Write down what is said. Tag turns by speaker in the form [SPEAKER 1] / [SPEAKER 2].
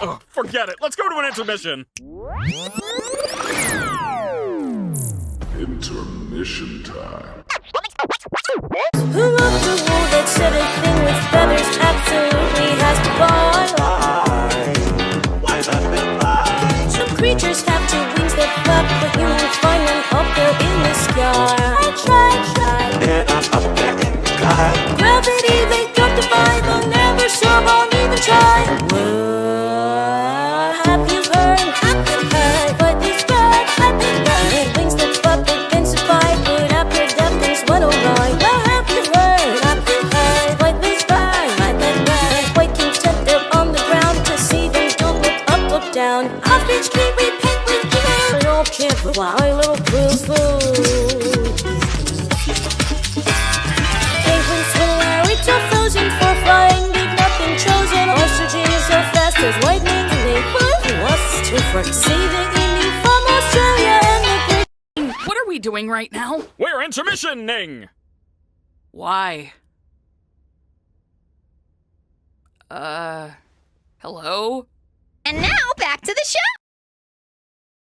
[SPEAKER 1] Ugh, forget it. Let's go to an intermission.
[SPEAKER 2] Intermission time.
[SPEAKER 3] Who wrote the rule that said a thing with feathers absolutely has to fly? Some creatures have two wings that flap, but you won't find them up there in the sky. I tried.
[SPEAKER 4] And I'm up there in the sky.
[SPEAKER 3] Gravity they don't defy, they'll never soar, won't even try. Have you heard? But these birds have been burning. Wings that flap, they've been supplied, but after death things went awry. Well, have you heard? Flightless bird, white kings sit there on the ground to see them don't look up, look down. Ostrich, kiwi, penguin, email, and all can't fly, little blues food. Penguins will reach are frozen for flying, they've not been chosen. Ostriches are fast as lightning, and they fly from us to Frank. See the Indie from Australia and the Great.
[SPEAKER 5] What are we doing right now?
[SPEAKER 1] We're intermissioning.
[SPEAKER 5] Why? Hello?
[SPEAKER 6] And now back to the show.